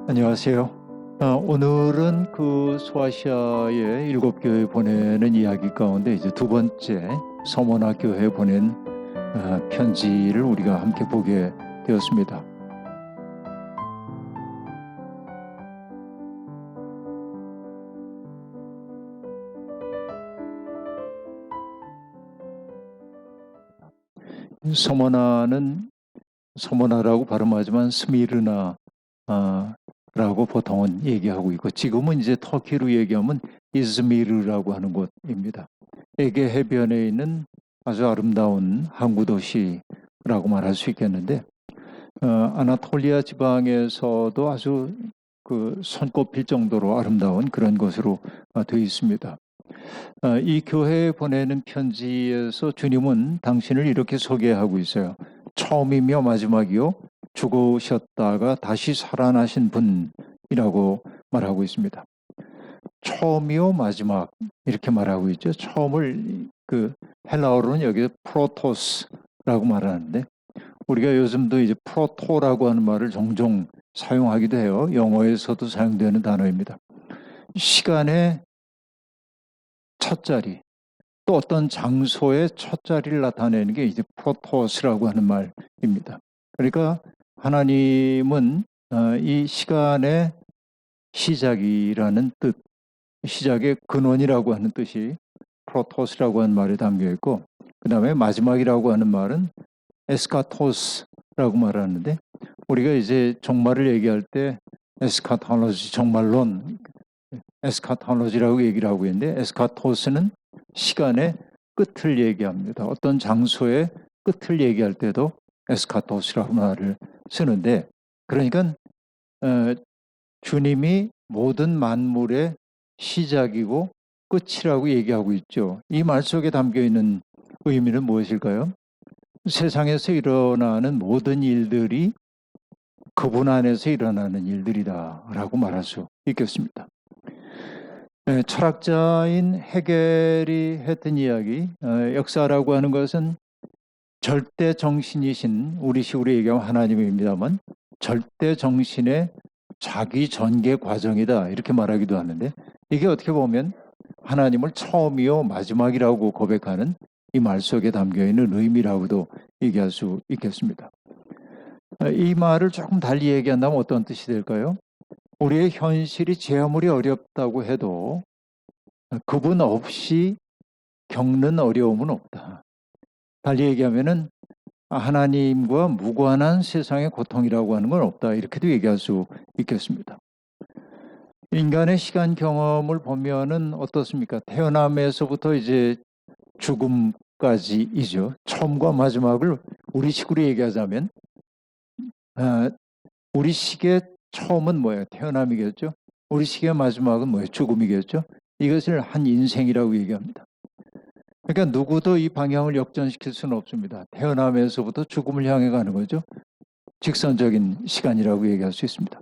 안녕하세요. 오늘은 그 소아시아의 7교회 보내는 이야기 가운데 이제 두 번째 서머나 교회에 보낸 편지를 우리가 함께 보게 되었습니다. 서머나라고 발음하지만 스미르나 라고 보통은 얘기하고 있고, 지금은 이제 터키로 얘기하면 이즈미르라고 하는 곳입니다. 에게 해변에 있는 아주 아름다운 항구 도시라고 말할 수 있겠는데, 아나톨리아 지방에서도 아주 그 손꼽힐 정도로 아름다운 그런 곳으로 되어 있습니다. 이 교회에 보내는 편지에서 주님은 당신을 이렇게 소개하고 있어요. 처음이며 마지막이요, 죽으셨다가 다시 살아나신 분이라고 말하고 있습니다. 처음이요, 마지막 이렇게 말하고 있죠. 처음을 그 헬라어로는 여기 프로토스라고 말하는데, 우리가 요즘도 이제 프로토라고 하는 말을 종종 사용하기도 해요. 영어에서도 사용되는 단어입니다. 시간의 첫 자리, 또 어떤 장소의 첫 자리를 나타내는 게 이제 프로토스라고 하는 말입니다. 그러니까 하나님은 이 시간의 시작이라는 뜻, 시작의 근원이라고 하는 뜻이 프로토스라고 하는 말에 담겨 있고, 그 다음에 마지막이라고 하는 말은 에스카토스라고 말하는데, 우리가 이제 종말을 얘기할 때 에스카톨로지, 종말론, 에스카톨로지라고 얘기를 하고 있는데, 에스카토스는 시간의 끝을 얘기합니다. 어떤 장소의 끝을 얘기할 때도 에스카토스라고 말을 쓰는데, 그러니까 주님이 모든 만물의 시작이고 끝이라고 얘기하고 있죠. 이 말 속에 담겨 있는 의미는 무엇일까요? 세상에서 일어나는 모든 일들이 그분 안에서 일어나는 일들이다라고 말할 수 있겠습니다. 철학자인 헤겔이 했던 이야기, 역사라고 하는 것은 절대 정신이신, 우리 식으로 얘기하면 하나님입니다만, 절대 정신의 자기 전개 과정이다 이렇게 말하기도 하는데, 이게 어떻게 보면 하나님을 처음이요 마지막이라고 고백하는 이 말 속에 담겨있는 의미라고도 얘기할 수 있겠습니다. 이 말을 조금 달리 얘기한다면 어떤 뜻이 될까요? 우리의 현실이 제 아무리 어렵다고 해도 그분 없이 겪는 어려움은 없다. 달리 얘기하면은 하나님과 무관한 세상의 고통이라고 하는 건 없다. 이렇게도 얘기할 수 있겠습니다. 인간의 시간 경험을 보면은 어떻습니까? 태어남에서부터 이제 죽음까지이죠. 처음과 마지막을 우리 식으로 얘기하자면, 우리 식의 처음은 뭐예요? 태어남이겠죠. 우리 식의 마지막은 뭐예요? 죽음이겠죠. 이것을 한 인생이라고 얘기합니다. 그러니까 누구도 이 방향을 역전시킬 수는 없습니다. 태어남에서부터 죽음을 향해 가는 거죠. 직선적인 시간이라고 얘기할 수 있습니다.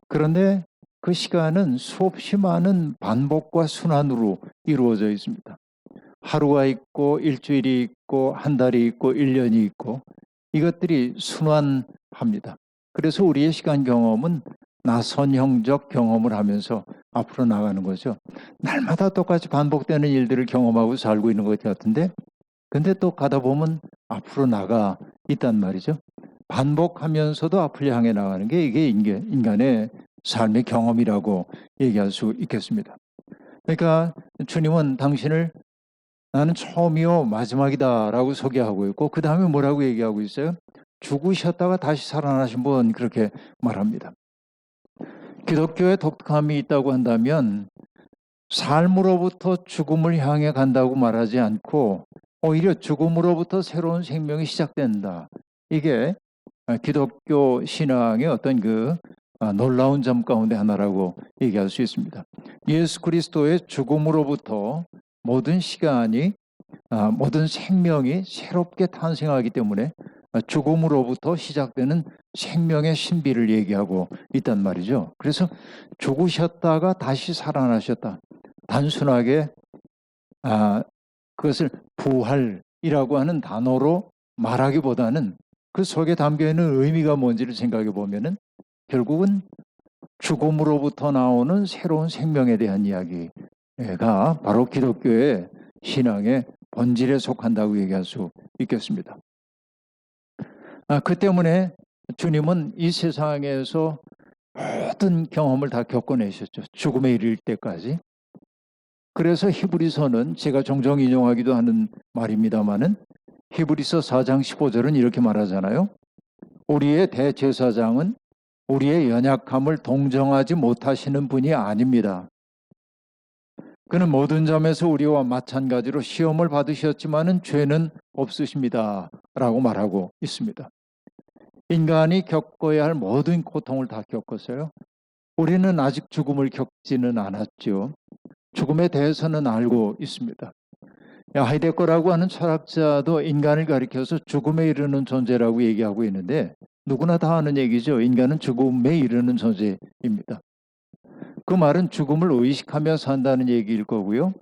그런데 그 시간은 수없이 많은 반복과 순환으로 이루어져 있습니다. 하루가 있고 일주일이 있고 한 달이 있고 1년이 있고, 이것들이 순환합니다. 그래서 우리의 시간 경험은 나선형적 경험을 하면서 앞으로 나가는 거죠. 날마다 똑같이 반복되는 일들을 경험하고 살고 있는 것 같은데, 근데 또 가다 보면 앞으로 나가 있단 말이죠. 반복하면서도 앞을 향해 나가는 게 이게 인간의 삶의 경험이라고 얘기할 수 있겠습니다. 그러니까 주님은 당신을 나는 처음이요 마지막이다라고 소개하고 있고, 그 다음에 뭐라고 얘기하고 있어요? 죽으셨다가 다시 살아나신 분, 그렇게 말합니다. 기독교의 독특함이 있다고 한다면, 삶으로부터 죽음을 향해 간다고 말하지 않고 오히려 죽음으로부터 새로운 생명이 시작된다. 이게 기독교 신앙의 어떤 그 놀라운 점 가운데 하나라고 얘기할 수 있습니다. 예수 그리스도의 죽음으로부터 모든 시간이, 모든 생명이 새롭게 탄생하기 때문에 죽음으로부터 시작되는 생명의 신비를 얘기하고 있단 말이죠. 그래서 죽으셨다가 다시 살아나셨다. 단순하게 그것을 부활이라고 하는 단어로 말하기보다는 그 속에 담겨 있는 의미가 뭔지를 생각해 보면은 결국은 죽음으로부터 나오는 새로운 생명에 대한 이야기가 바로 기독교의 신앙의 본질에 속한다고 얘기할 수 있겠습니다. 그 때문에 주님은 이 세상에서 모든 경험을 다 겪어내셨죠. 죽음에 이를 때까지. 그래서 히브리서는 제가 종종 인용하기도 하는 말입니다마는 히브리서 4장 15절은 이렇게 말하잖아요. 우리의 대제사장은 우리의 연약함을 동정하지 못하시는 분이 아닙니다. 그는 모든 점에서 우리와 마찬가지로 시험을 받으셨지만은 죄는 없으십니다. 라고 말하고 있습니다. 인간이 겪어야 할 모든 고통을 다 겪었어요. 우리는 아직 죽음을 겪지는 않았죠. 죽음에 대해서는 알고 있습니다. 하이데거라고 하는 철학자도 인간을 가리켜서 죽음에 이르는 존재라고 얘기하고 있는데 누구나 다 아는 얘기죠. 인간은 죽음에 이르는 존재입니다. 그 말은 죽음을 의식하며 산다는 얘기일 거고요.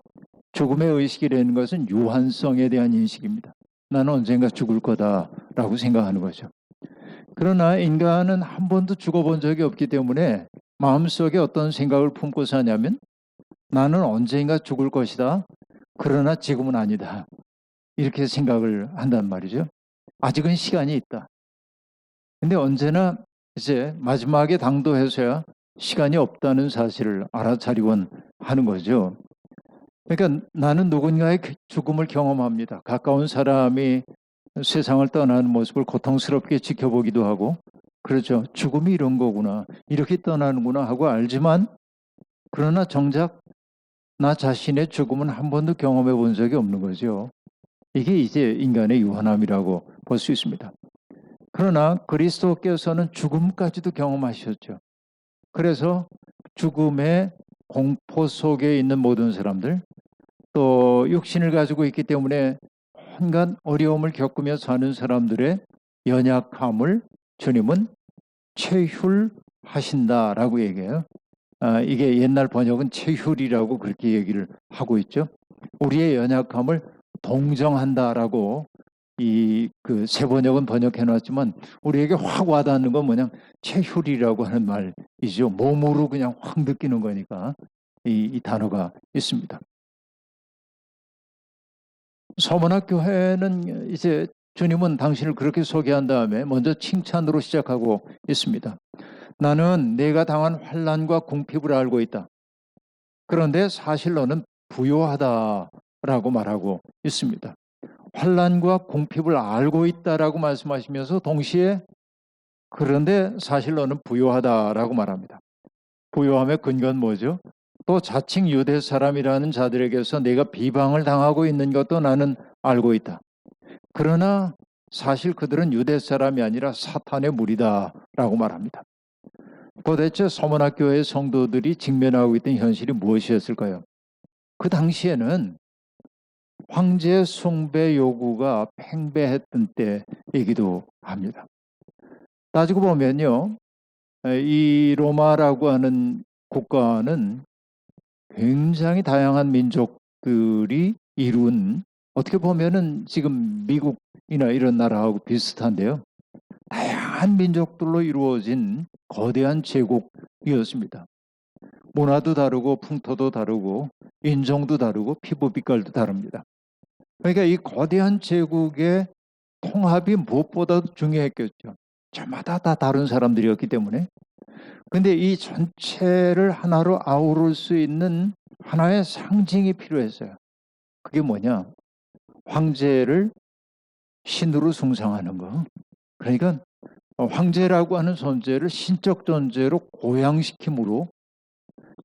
죽음의 의식이라는 것은 유한성에 대한 인식입니다. 나는 언젠가 죽을 거다라고 생각하는 거죠. 그러나 인간은 한 번도 죽어본 적이 없기 때문에 마음속에 어떤 생각을 품고 사냐면 나는 언젠가 죽을 것이다. 그러나 지금은 아니다. 이렇게 생각을 한단 말이죠. 아직은 시간이 있다. 근데 언제나 이제 마지막에 당도해서야 시간이 없다는 사실을 알아차리곤 하는 거죠. 그러니까 나는 누군가의 죽음을 경험합니다. 가까운 사람이 세상을 떠나는 모습을 고통스럽게 지켜보기도 하고, 그렇죠. 죽음이 이런 거구나. 이렇게 떠나는구나 하고 알지만, 그러나 정작 나 자신의 죽음은 한 번도 경험해 본 적이 없는 거죠. 이게 이제 인간의 유한함이라고 볼 수 있습니다. 그러나 그리스도께서는 죽음까지도 경험하셨죠. 그래서 죽음의 공포 속에 있는 모든 사람들, 또 육신을 가지고 있기 때문에 온갖 어려움을 겪으며 사는 사람들의 연약함을 주님은 체휼하신다라고 얘기해요. 이게 옛날 번역은 체휼이라고 그렇게 얘기를 하고 있죠. 우리의 연약함을 동정한다라고 그 새 번역은 번역해놨지만 우리에게 확 와닿는 건 뭐냐 체휼이라고 하는 말이죠. 몸으로 그냥 확 느끼는 거니까 이 단어가 있습니다. 서문학 교회는 이제 주님은 당신을 그렇게 소개한 다음에 먼저 칭찬으로 시작하고 있습니다. 나는 내가 당한 환난과 궁핍을 알고 있다. 그런데 사실 너는 부요하다라고 말하고 있습니다. 환난과 궁핍을 알고 있다라고 말씀하시면서 동시에 그런데 사실 너는 부요하다라고 말합니다. 부요함의 근거는 뭐죠? 또 자칭 유대 사람이라는 자들에게서 내가 비방을 당하고 있는 것도 나는 알고 있다. 그러나 사실 그들은 유대 사람이 아니라 사탄의 무리다라고 말합니다. 도대체 서문학 교회의 성도들이 직면하고 있던 현실이 무엇이었을까요? 그 당시에는 황제 숭배 요구가 팽배했던 때이기도 합니다. 따지고 보면요, 이 로마라고 하는 국가는 굉장히 다양한 민족들이 이룬, 어떻게 보면은 지금 미국이나 이런 나라하고 비슷한데요. 다양한 민족들로 이루어진 거대한 제국이었습니다. 문화도 다르고 풍토도 다르고 인종도 다르고 피부 빛깔도 다릅니다. 그러니까 이 거대한 제국의 통합이 무엇보다도 중요했겠죠. 저마다 다 다른 사람들이었기 때문에. 근데 이 전체를 하나로 아우를 수 있는 하나의 상징이 필요했어요. 그게 뭐냐? 황제를 신으로 숭상하는 거. 그러니까 황제라고 하는 존재를 신적 존재로 고양시킴으로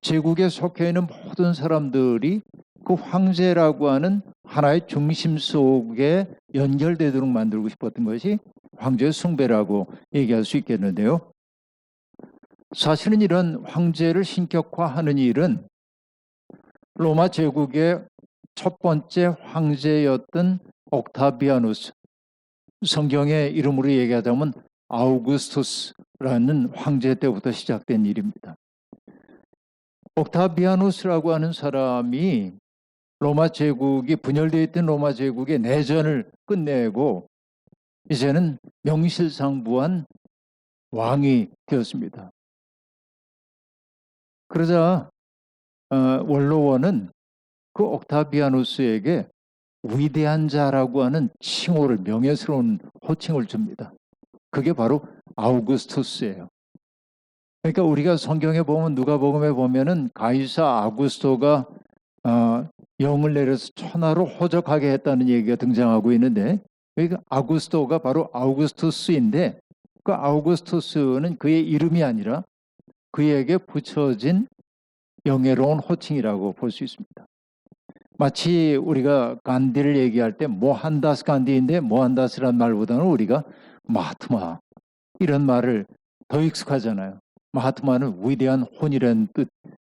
제국에 속해 있는 모든 사람들이 그 황제라고 하는 하나의 중심 속에 연결되도록 만들고 싶었던 것이 황제 숭배라고 얘기할 수 있겠는데요. 사실은 이런 황제를 신격화하는 일은 로마 제국의 첫 번째 황제였던 옥타비아누스, 성경의 이름으로 얘기하자면 아우구스투스라는 황제 때부터 시작된 일입니다. 옥타비아누스라고 하는 사람이 로마 제국이 분열되어 있던 로마 제국의 내전을 끝내고 이제는 명실상부한 왕이 되었습니다. 그러자 원로원은 그 옥타비아누스에게 위대한 자라고 하는 칭호를, 명예스러운 호칭을 줍니다. 그게 바로 아우구스투스예요. 그러니까 우리가 성경에 보면, 누가복음에 보면은 가이사 아구스토가 영을 내려서 천하로 호적하게 했다는 얘기가 등장하고 있는데, 그러니까 아구스토가 바로 아우구스투스인데, 그 아우구스투스는 그의 이름이 아니라 그에게 붙여진 영예로운 호칭이라고 볼 수 있습니다. 마치 우리가 간디를 얘기할 때 모한다스 간디인데, 모한다스란 말보다는 우리가 마하트마 이런 말을 더 익숙하잖아요. 마하트마는 위대한 혼이라는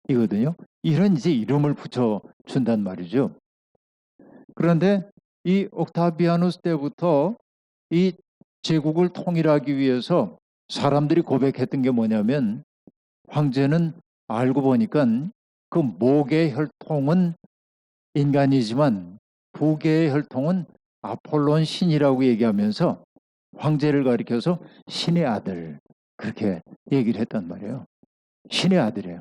뜻이거든요. 이런 이제 이름을 붙여준단 말이죠. 그런데 이 옥타비아누스 때부터 이 제국을 통일하기 위해서 사람들이 고백했던 게 뭐냐면, 황제는 알고 보니까 그 목의 혈통은 인간이지만 부계의 혈통은 아폴론 신이라고 얘기하면서 황제를 가리켜서 신의 아들, 그렇게 얘기를 했단 말이에요. 신의 아들이에요.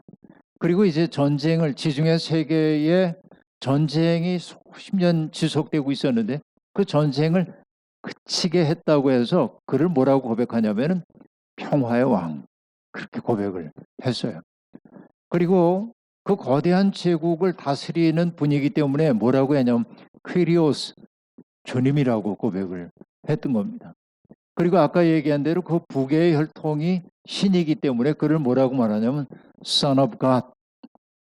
그리고 이제 전쟁을, 지중해 세계의 전쟁이 수십 년 지속되고 있었는데 그 전쟁을 그치게 했다고 해서 그를 뭐라고 고백하냐면은 평화의 왕, 그렇게 고백을 했어요. 그리고 그 거대한 제국을 다스리는 분이기 때문에 뭐라고 했냐면 퀴리오스, 주님이라고 고백을 했던 겁니다. 그리고 아까 얘기한 대로 그 부계의 혈통이 신이기 때문에 그를 뭐라고 말하냐면 Son of God,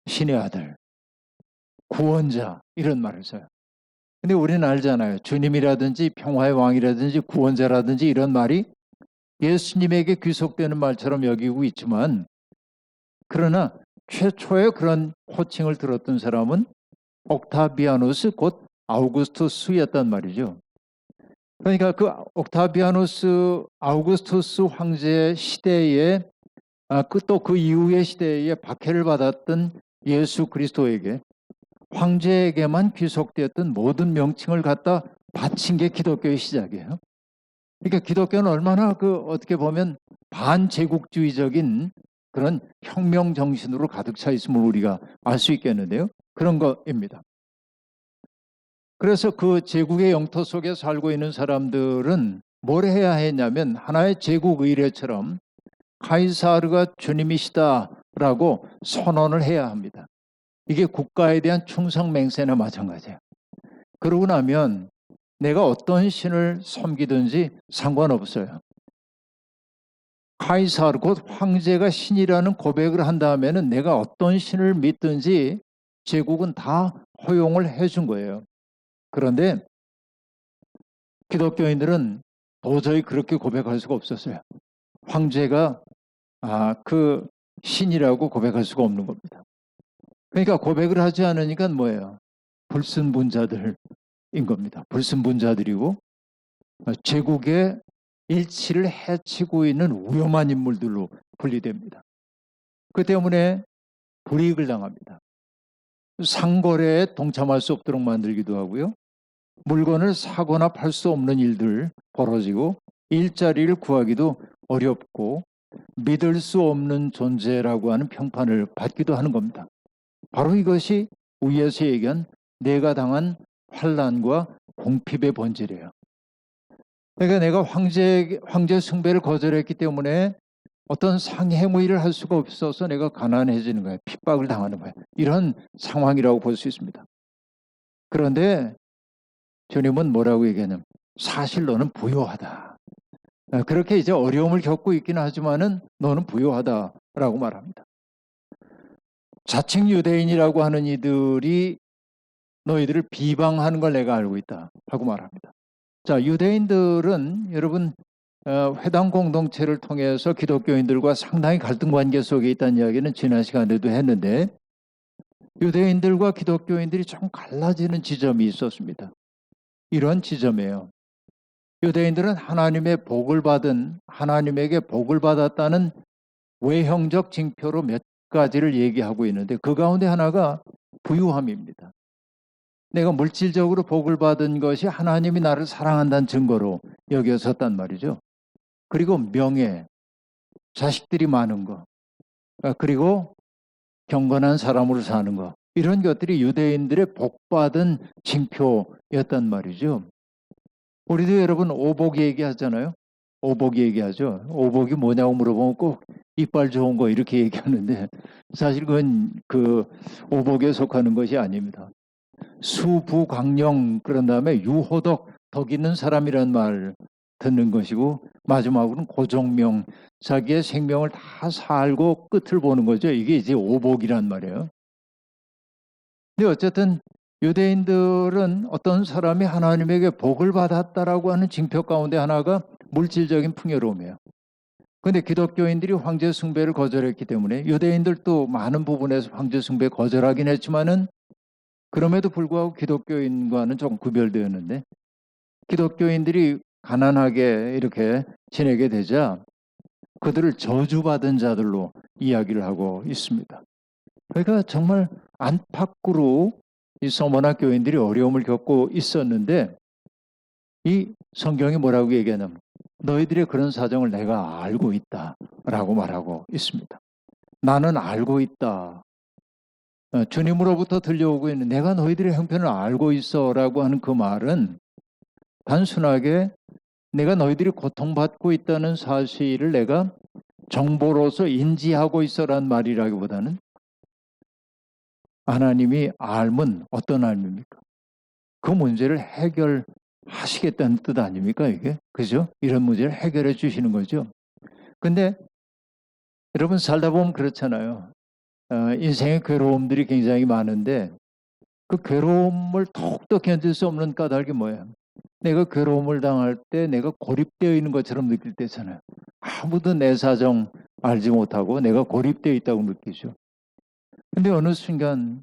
신의 아들, 구원자, 이런 말을 써요. 근데 우리는 알잖아요. 주님이라든지 평화의 왕이라든지 구원자라든지 이런 말이 예수님에게 귀속되는 말처럼 여기고 있지만, 그러나 최초의 그런 호칭을 들었던 사람은 옥타비아누스, 곧 아우구스투스였단 말이죠. 그러니까 그 옥타비아누스, 아우구스투스 황제 시대에, 또 그 이후의 시대에 박해를 받았던 예수 그리스도에게, 황제에게만 귀속되었던 모든 명칭을 갖다 바친 게 기독교의 시작이에요. 그러니까 기독교는 얼마나 어떻게 보면 반제국주의적인 그런 혁명 정신으로 가득 차 있음을 우리가 알 수 있겠는데요. 그런 것입니다. 그래서 그 제국의 영토 속에 살고 있는 사람들은 뭘 해야 했냐면, 하나의 제국 의례처럼 카이사르가 주님이시다라고 선언을 해야 합니다. 이게 국가에 대한 충성 맹세나 마찬가지예요. 그러고 나면 내가 어떤 신을 섬기든지 상관없어요. 카이사르, 곧 황제가 신이라는 고백을 한 다음에는 내가 어떤 신을 믿든지 제국은 다 허용을 해준 거예요. 그런데 기독교인들은 도저히 그렇게 고백할 수가 없었어요. 황제가 그 신이라고 고백할 수가 없는 겁니다. 그러니까 고백을 하지 않으니까 뭐예요? 불순분자들인 겁니다. 불순분자들이고 제국의 일치를 해치고 있는 위험한 인물들로 분리됩니다. 그 때문에 불이익을 당합니다. 상거래에 동참할 수 없도록 만들기도 하고요. 물건을 사거나 팔 수 없는 일들 벌어지고, 일자리를 구하기도 어렵고 믿을 수 없는 존재라고 하는 평판을 받기도 하는 겁니다. 바로 이것이 위에서 얘기한 내가 당한 환난과 궁핍의 본질이에요. 그러니까 내가 황제 숭배를 거절했기 때문에 어떤 상행위를 할 수가 없어서 내가 가난해지는 거예요. 핍박을 당하는 거예요. 이런 상황이라고 볼 수 있습니다. 그런데 주님은 뭐라고 얘기하냐면 사실 너는 부유하다. 그렇게 이제 어려움을 겪고 있기는 하지만은 너는 부유하다라고 말합니다. 자칭 유대인이라고 하는 이들이 너희들을 비방하는 걸 내가 알고 있다 하고 말합니다. 자, 유대인들은 여러분 회당 공동체를 통해서 기독교인들과 상당히 갈등 관계 속에 있다는 이야기는 지난 시간에도 했는데, 유대인들과 기독교인들이 좀 갈라지는 지점이 있었습니다. 이런 지점이에요. 유대인들은 하나님의 복을 받은, 하나님에게 복을 받았다는 외형적 징표로 몇 가지를 얘기하고 있는데, 그 가운데 하나가 부유함입니다. 내가 물질적으로 복을 받은 것이 하나님이 나를 사랑한다는 증거로 여겨졌단 말이죠. 그리고 명예, 자식들이 많은 것, 그리고 경건한 사람으로 사는 것, 이런 것들이 유대인들의 복받은 징표였단 말이죠. 우리도 여러분 오복 얘기하잖아요. 오복 얘기하죠. 오복이 뭐냐고 물어보면 꼭 이빨 좋은 거 이렇게 얘기하는데 사실 그건 그 오복에 속하는 것이 아닙니다. 수부광령 그런 다음에 유호덕, 덕 있는 사람이란 말 듣는 것이고 마지막으로는 고종명, 자기의 생명을 다 살고 끝을 보는 거죠. 이게 이제 오복이란 말이에요. 근데 어쨌든 유대인들은 어떤 사람이 하나님에게 복을 받았다라고 하는 징표 가운데 하나가 물질적인 풍요로움이에요. 그런데 기독교인들이 황제 숭배를 거절했기 때문에 유대인들도 많은 부분에서 황제 숭배 거절하긴 했지만은 그럼에도 불구하고 기독교인과는 조금 구별되었는데 기독교인들이 가난하게 이렇게 지내게 되자 그들을 저주받은 자들로 이야기를 하고 있습니다. 그러니까 정말 안팎으로 이 서머나 교인들이 어려움을 겪고 있었는데 이 성경이 뭐라고 얘기하냐면 너희들의 그런 사정을 내가 알고 있다라고 말하고 있습니다. 나는 알고 있다. 주님으로부터 들려오고 있는 내가 너희들의 형편을 알고 있어라고 하는 그 말은 단순하게 내가 너희들이 고통받고 있다는 사실을 내가 정보로서 인지하고 있어란 말이라기보다는 하나님이 알면 어떤 알입니까? 그 문제를 해결하시겠다는 뜻 아닙니까 이게? 그죠? 이런 문제를 해결해 주시는 거죠. 근데 여러분 살다 보면 그렇잖아요. 인생의 괴로움들이 굉장히 많은데 그 괴로움을 더욱더 견딜 수 없는 까닭이 뭐예요? 내가 괴로움을 당할 때 내가 고립되어 있는 것처럼 느낄 때잖아요. 아무도 내 사정 알지 못하고 내가 고립되어 있다고 느끼죠. 근데 어느 순간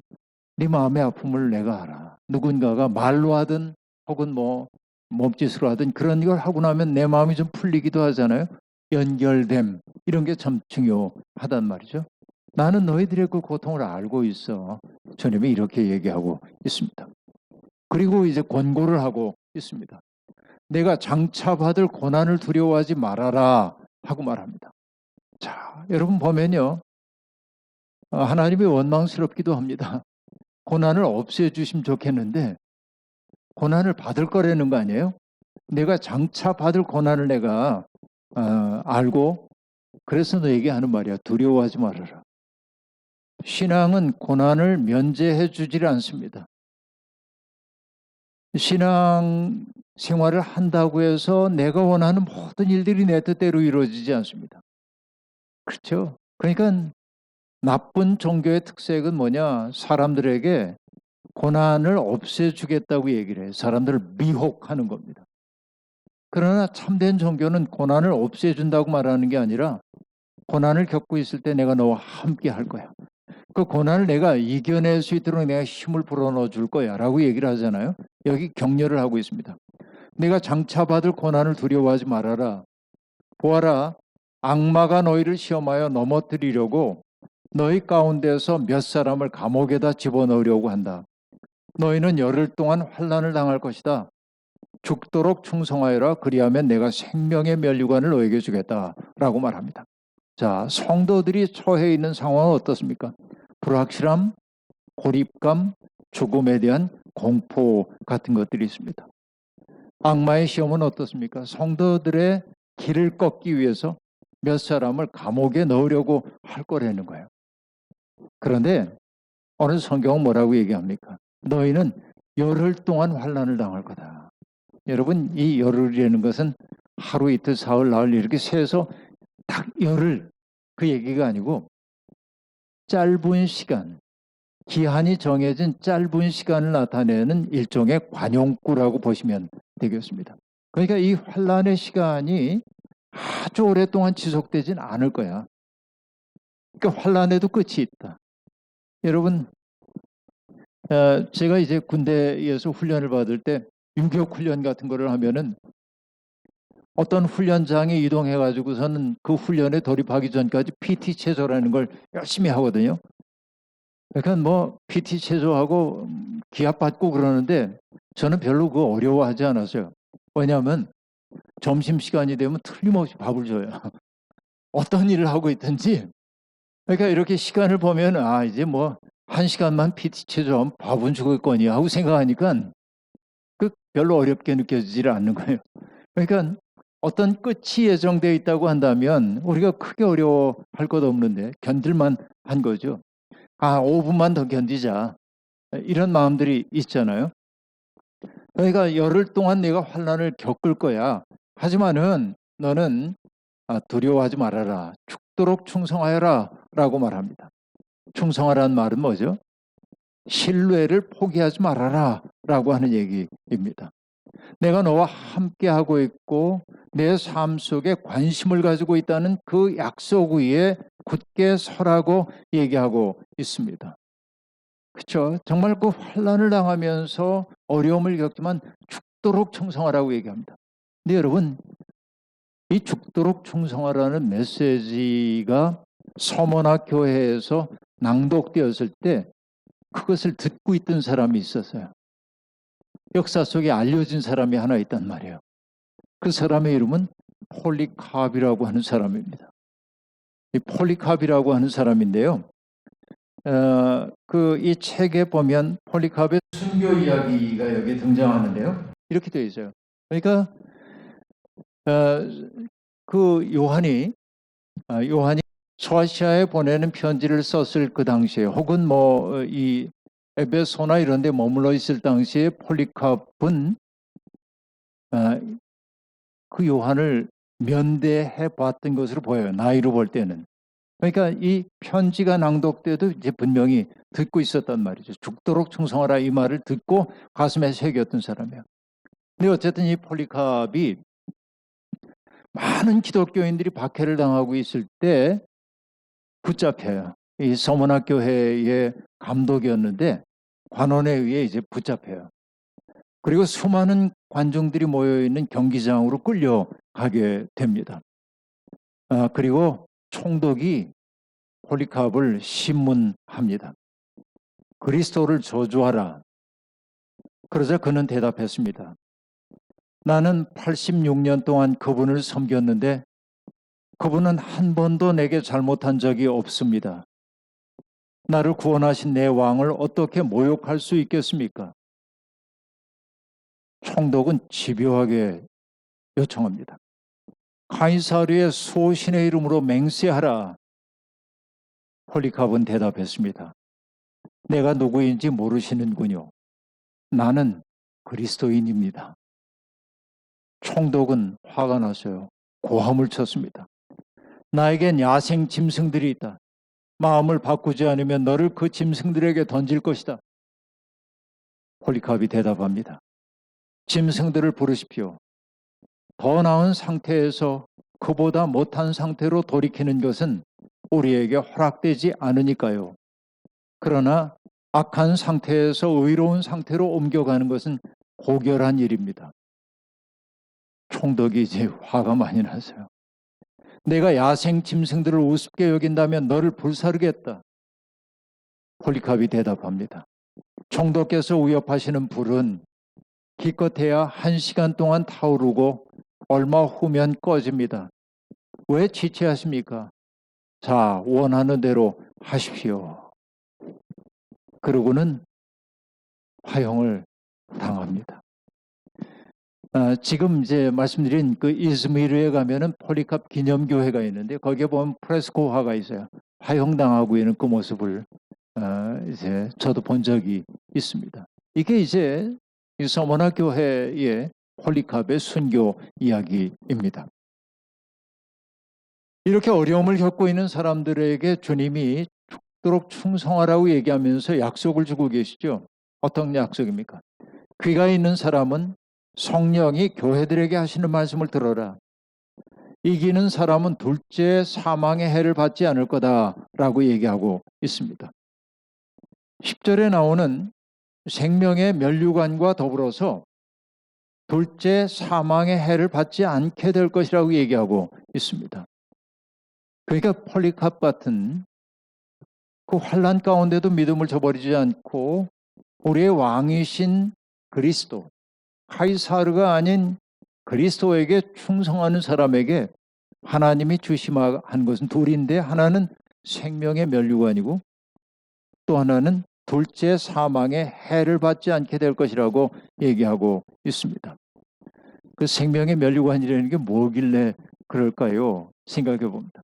네 마음의 아픔을 내가 알아. 누군가가 말로 하든 혹은 뭐 몸짓으로 하든 그런 걸 하고 나면 내 마음이 좀 풀리기도 하잖아요. 연결됨 이런 게 참 중요하단 말이죠. 나는 너희들의 그 고통을 알고 있어. 주님이 이렇게 얘기하고 있습니다. 그리고 이제 권고를 하고 있습니다. 내가 장차 받을 고난을 두려워하지 말아라 하고 말합니다. 자, 여러분 보면요. 하나님이 원망스럽기도 합니다. 고난을 없애주시면 좋겠는데 고난을 받을 거라는 거 아니에요? 내가 장차 받을 고난을 내가 알고 그래서 너에게 하는 말이야. 두려워하지 말아라. 신앙은 고난을 면제해 주질 않습니다. 신앙 생활을 한다고 해서 내가 원하는 모든 일들이 내 뜻대로 이루어지지 않습니다. 그렇죠? 그러니까 나쁜 종교의 특색은 뭐냐? 사람들에게 고난을 없애주겠다고 얘기를 해요. 사람들을 미혹하는 겁니다. 그러나 참된 종교는 고난을 없애준다고 말하는 게 아니라 고난을 겪고 있을 때 내가 너와 함께 할 거야. 그 고난을 내가 이겨낼 수 있도록 내가 힘을 불어넣어 줄 거야 라고 얘기를 하잖아요. 여기 격려를 하고 있습니다. 내가 장차 받을 고난을 두려워하지 말아라. 보아라, 악마가 너희를 시험하여 넘어뜨리려고 너희 가운데서 몇 사람을 감옥에다 집어넣으려고 한다. 너희는 열흘 동안 환난을 당할 것이다. 죽도록 충성하여라. 그리하면 내가 생명의 면류관을 너에게 주겠다라고 말합니다. 자, 성도들이 처해 있는 상황은 어떻습니까? 불확실함, 고립감, 죽음에 대한 공포 같은 것들이 있습니다. 악마의 시험은 어떻습니까? 성도들의 길을 꺾기 위해서 몇 사람을 감옥에 넣으려고 할 거라는 거예요. 그런데 오늘 성경은 뭐라고 얘기합니까? 너희는 열흘 동안 환난을 당할 거다. 여러분, 이 열흘이라는 것은 하루, 이틀, 사흘, 나흘 이렇게 세서 딱 열흘 그 얘기가 아니고 짧은 시간, 기한이 정해진 짧은 시간을 나타내는 일종의 관용구라고 보시면 되겠습니다. 그러니까 이 환난의 시간이 아주 오랫동안 지속되진 않을 거야. 그러니까 환난에도 끝이 있다. 여러분, 제가 이제 군대에서 훈련을 받을 때 유격 훈련 같은 거를 하면은 어떤 훈련장에 이동해가지고서는 그 훈련에 돌입하기 전까지 PT 체조라는 걸 열심히 하거든요. 그러니까 뭐 PT 체조하고 기합 받고 그러는데 저는 별로 그거 어려워하지 않았어요. 왜냐하면 점심시간이 되면 틀림없이 밥을 줘요. 어떤 일을 하고 있든지 그러니까 이렇게 시간을 보면 이제 뭐 1시간만 PT체 좀 밥은 죽을 거니 하고 생각하니까 별로 어렵게 느껴지질 않는 거예요. 그러니까 어떤 끝이 예정되어 있다고 한다면 우리가 크게 어려워할 것 없는데 견딜만 한 거죠. 5분만 더 견디자. 이런 마음들이 있잖아요. 그러니까 열흘 동안 내가 환난을 겪을 거야. 하지만은 너는 두려워하지 말아라. 죽도록 충성하여라 라고 말합니다. 충성하라는 말은 뭐죠? 신뢰를 포기하지 말아라 라고 하는 얘기입니다. 내가 너와 함께하고 있고 내 삶 속에 관심을 가지고 있다는 그 약속 위에 굳게 서라고 얘기하고 있습니다. 그렇죠? 정말 그 환난을 당하면서 어려움을 겪지만 죽도록 충성하라고 얘기합니다. 근데 여러분, 이 죽도록 충성하라는 메시지가 서머나 교회에서 낭독되었을 때 그것을 듣고 있던 사람이 있었어요. 역사 속에 알려진 사람이 하나 있단 말이에요. 그 사람의 이름은 폴리캅이라고 하는 사람입니다. 이 폴리캅이라고 하는 사람인데요. 이 책에 보면 폴리캅의 순교 이야기가 여기 등장하는데요. 이렇게 되어 있어요. 그러니까 그 요한이 소아시아에 보내는 편지를 썼을 그 당시에 혹은 뭐 이 에베소나 이런 데 머물러 있을 당시에 폴리캅은 그 요한을 면대해 봤던 것으로 보여요. 나이로 볼 때는. 그러니까 이 편지가 낭독돼도 이제 분명히 듣고 있었단 말이죠. 죽도록 충성하라 이 말을 듣고 가슴에 새겼던 사람이에요. 근데 어쨌든 이 폴리캅이 많은 기독교인들이 박해를 당하고 있을 때 붙잡혀요. 이 서문학 교회의 감독이었는데 관원에 의해 이제 붙잡혀요. 그리고 수많은 관중들이 모여있는 경기장으로 끌려가게 됩니다. 그리고 총독이 폴리캅을 신문합니다. 그리스도를 저주하라. 그러자 그는 대답했습니다. 나는 86년 동안 그분을 섬겼는데 그분은 한 번도 내게 잘못한 적이 없습니다. 나를 구원하신 내 왕을 어떻게 모욕할 수 있겠습니까? 총독은 집요하게 요청합니다. 카이사르의 수호신의 이름으로 맹세하라. 폴리캅은 대답했습니다. 내가 누구인지 모르시는군요. 나는 그리스도인입니다. 총독은 화가 났어요. 고함을 쳤습니다. 나에겐 야생 짐승들이 있다. 마음을 바꾸지 않으면 너를 그 짐승들에게 던질 것이다. 폴리캅이 대답합니다. 짐승들을 부르십시오. 더 나은 상태에서 그보다 못한 상태로 돌이키는 것은 우리에게 허락되지 않으니까요. 그러나 악한 상태에서 의로운 상태로 옮겨가는 것은 고결한 일입니다. 총독이 이제 화가 많이 났어요. 내가 야생 짐승들을 우습게 여긴다면 너를 불사르겠다. 폴리캅이 대답합니다. 총독께서 위협하시는 불은 기껏해야 1시간 동안 타오르고 얼마 후면 꺼집니다. 왜 지체하십니까? 자, 원하는 대로 하십시오. 그러고는 화형을 당합니다. 지금 이제 말씀드린 그 이즈미르에 가면은 폴리캅 기념교회가 있는데 거기에 보면 프레스코화가 있어요. 화형당하고 있는 그 모습을 이제 저도 본 적이 있습니다. 이게 이제 이 서머나 교회의 폴리캅의 순교 이야기입니다. 이렇게 어려움을 겪고 있는 사람들에게 주님이 죽도록 충성하라고 얘기하면서 약속을 주고 계시죠. 어떤 약속입니까? 귀가 있는 사람은 성령이 교회들에게 하시는 말씀을 들어라. 이기는 사람은 둘째 사망의 해를 받지 않을 거다라고 얘기하고 있습니다. 10절에 나오는 생명의 면류관과 더불어서 둘째 사망의 해를 받지 않게 될 것이라고 얘기하고 있습니다. 그러니까 폴리캅 같은 그 환난 가운데도 믿음을 저버리지 않고 우리의 왕이신 그리스도, 카이사르가 아닌 그리스도에게 충성하는 사람에게 하나님이 주심한 것은 둘인데 하나는 생명의 면류관이고 또 하나는 둘째 사망의 해를 받지 않게 될 것이라고 얘기하고 있습니다. 그 생명의 면류관이라는 게 뭐길래 그럴까요? 생각해 봅니다.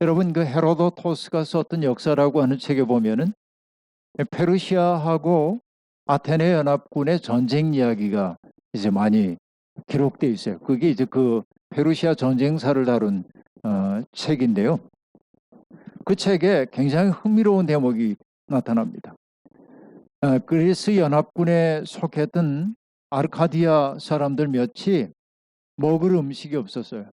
여러분, 그 헤로도토스가 썼던 역사라고 하는 책에 보면은 페르시아하고 아테네 연합군의 전쟁 이야기가 이제 많이 기록되어 있어요. 그게 이제 그 페르시아 전쟁사를 다룬 책인데요. 그 책에 굉장히 흥미로운 대목이 나타납니다. 그리스 연합군에 속했던 아르카디아 사람들 몇이 먹을 음식이 없었어요.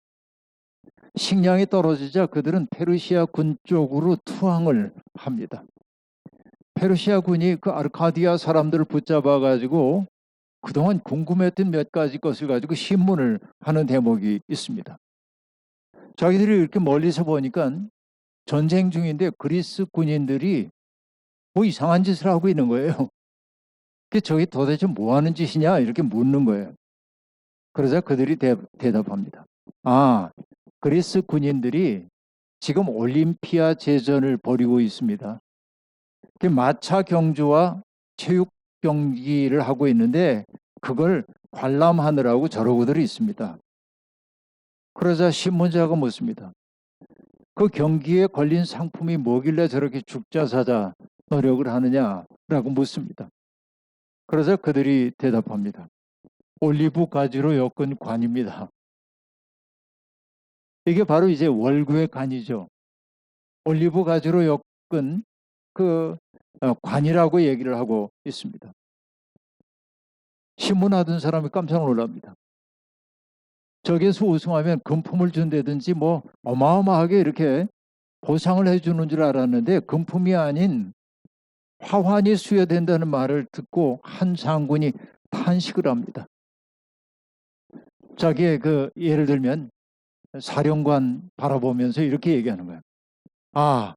식량이 떨어지자 그들은 페르시아 군 쪽으로 투항을 합니다. 페르시아 군이 그 아르카디아 사람들을 붙잡아 가지고 그동안 궁금했던 몇 가지 것을 가지고 신문을 하는 대목이 있습니다. 자기들이 이렇게 멀리서 보니까 전쟁 중인데 그리스 군인들이 뭐 이상한 짓을 하고 있는 거예요. 저게 도대체 뭐 하는 짓이냐 이렇게 묻는 거예요. 그러자 그들이 대답합니다. 아, 그리스 군인들이 지금 올림피아 제전을 벌이고 있습니다. 마차 경주와 체육 경기를 하고 있는데 그걸 관람하느라고 저러고들 있습니다. 그러자 신문자가 묻습니다. 그 경기에 걸린 상품이 뭐길래 저렇게 죽자 사자 노력을 하느냐라고 묻습니다. 그러자 그들이 대답합니다. 올리브 가지로 엮은 관입니다. 이게 바로 이제 월구의 관이죠. 올리브 가지로 엮은 그 관이라고 얘기를 하고 있습니다. 신문하던 사람이 깜짝 놀랍니다. 저기에서 우승하면 금품을 준다든지 뭐 어마어마하게 이렇게 보상을 해주는 줄 알았는데 금품이 아닌 화환이 수여된다는 말을 듣고 한 장군이 탄식을 합니다. 자기의 그 예를 들면 사령관 바라보면서 이렇게 얘기하는 거예요. 아,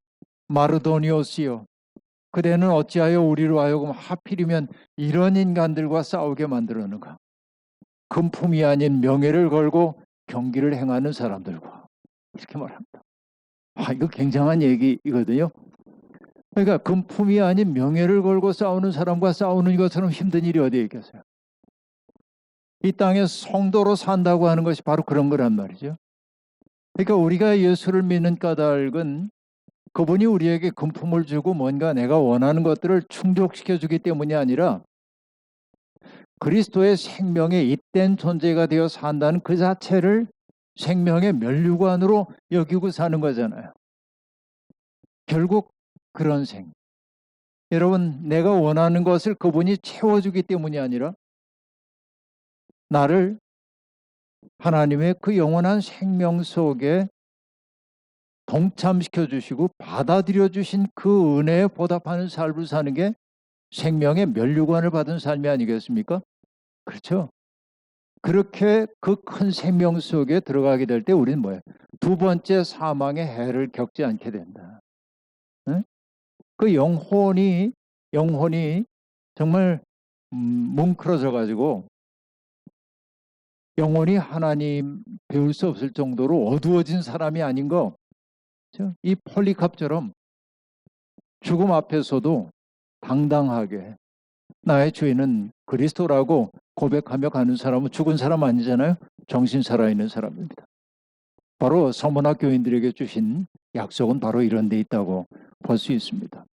마르도니오스요. 그대는 어찌하여 우리로 하여금 하필이면 이런 인간들과 싸우게 만들었는가? 금품이 아닌 명예를 걸고 경기를 행하는 사람들과 이렇게 말합니다. 이거 굉장한 얘기이거든요. 그러니까 금품이 아닌 명예를 걸고 싸우는 사람과 싸우는 것처럼 힘든 일이 어디에 있겠어요? 이 땅에 성도로 산다고 하는 것이 바로 그런 거란 말이죠. 그러니까 우리가 예수를 믿는 까닭은 그분이 우리에게 금품을 주고 뭔가 내가 원하는 것들을 충족시켜 주기 때문이 아니라 그리스도의 생명에 잇된 존재가 되어 산다는 그 자체를 생명의 면류관으로 여기고 사는 거잖아요. 결국 그런 생. 여러분, 내가 원하는 것을 그분이 채워주기 때문이 아니라 나를 하나님의 그 영원한 생명 속에 동참시켜 주시고 받아들여 주신 그 은혜에 보답하는 삶을 사는 게 생명의 면류관을 받은 삶이 아니겠습니까? 그렇죠? 그렇게 그 큰 생명 속에 들어가게 될 때 우리는 뭐예요? 두 번째 사망의 해를 겪지 않게 된다. 응? 그 영혼이 정말 뭉클어져 가지고 영혼이 하나님 배울 수 없을 정도로 어두워진 사람이 아닌 거. 이 폴리캅처럼 죽음 앞에서도 당당하게 나의 주인은 그리스도라고 고백하며 가는 사람은 죽은 사람 아니잖아요. 정신 살아있는 사람입니다. 바로 서문학 교인들에게 주신 약속은 바로 이런 데 있다고 볼 수 있습니다.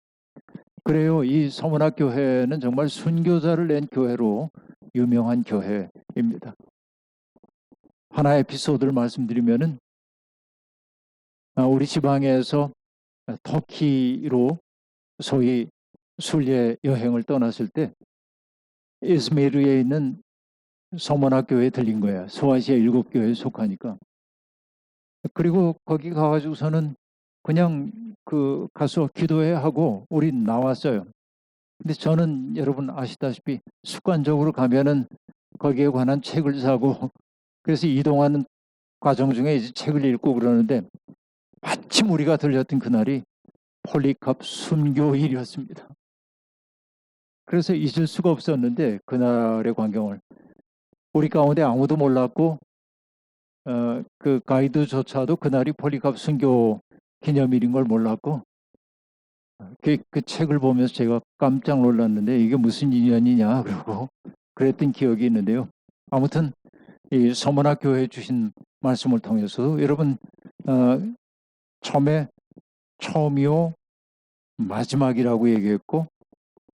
그래요. 이 서문학 교회는 정말 순교자를 낸 교회로 유명한 교회입니다. 하나의 에피소드를 말씀드리면은 우리 지방에서 터키로 소위 순례 여행을 떠났을 때 이즈미르에 있는 서문학 교회에 들린 거예요. 소아시아 7교회에 속하니까. 그리고 거기 가가지고서는 그냥 가서 기도해 하고 우리 나왔어요. 근데 저는 여러분 아시다시피 습관적으로 가면은 거기에 관한 책을 사고 그래서 이동하는 과정 중에 이제 책을 읽고 그러는데 마침 우리가 들렸던 그날이 폴리캅 순교일이었습니다. 그래서 잊을 수가 없었는데 그날의 광경을 우리 가운데 아무도 몰랐고 그 가이드조차도 그날이 폴리캅 순교 기념일인 걸 몰랐고 그 책을 보면서 제가 깜짝 놀랐는데 이게 무슨 인연이냐 그러고 그랬던 기억이 있는데요. 아무튼 이 서문학 교회 주신 말씀을 통해서 여러분 처음이요 마지막이라고 얘기했고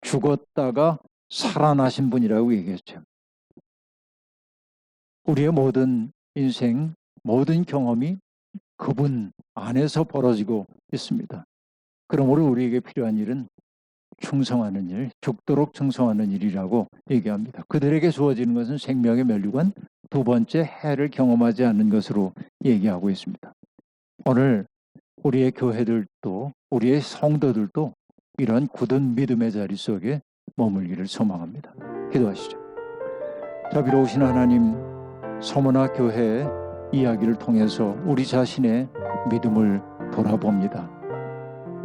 죽었다가 살아나신 분이라고 얘기했죠. 우리의 모든 인생, 모든 경험이 그분 안에서 벌어지고 있습니다. 그러므로 우리에게 필요한 일은 충성하는 일, 죽도록 충성하는 일이라고 얘기합니다. 그들에게 주어지는 것은 생명의 면류관, 두 번째 해를 경험하지 않는 것으로 얘기하고 있습니다. 오늘 우리의 교회들도 우리의 성도들도 이런 굳은 믿음의 자리 속에 머물기를 소망합니다. 기도하시죠. 자비로우신 하나님, 서문학 교회의 이야기를 통해서 우리 자신의 믿음을 돌아봅니다.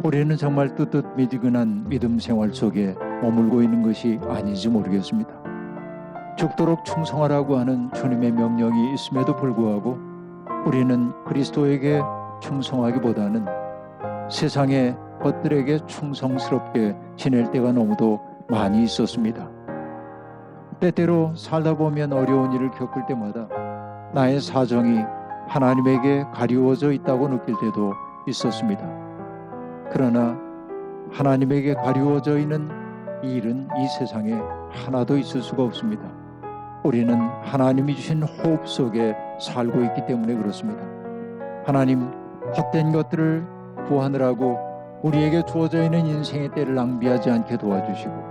우리는 정말 뜨뜻미지근한 믿음 생활 속에 머물고 있는 것이 아닌지 모르겠습니다. 죽도록 충성하라고 하는 주님의 명령이 있음에도 불구하고 우리는 그리스도에게 충성하기보다는 세상의 것들에게 충성스럽게 지낼 때가 너무도 많이 있었습니다. 때때로 살다 보면 어려운 일을 겪을 때마다 나의 사정이 하나님에게 가리워져 있다고 느낄 때도 있었습니다. 그러나 하나님에게 가리워져 있는 일은 이 세상에 하나도 있을 수가 없습니다. 우리는 하나님이 주신 호흡 속에 살고 있기 때문에 그렇습니다. 하나님, 헛된 것들을 구하느라고 우리에게 주어져 있는 인생의 때를 낭비하지 않게 도와주시고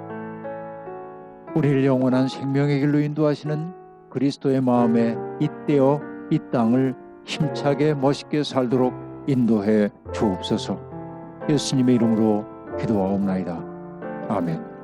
우리를 영원한 생명의 길로 인도하시는 그리스도의 마음에 잇대어 이 땅을 힘차게 멋있게 살도록 인도해 주옵소서. 예수님의 이름으로 기도하옵나이다. 아멘.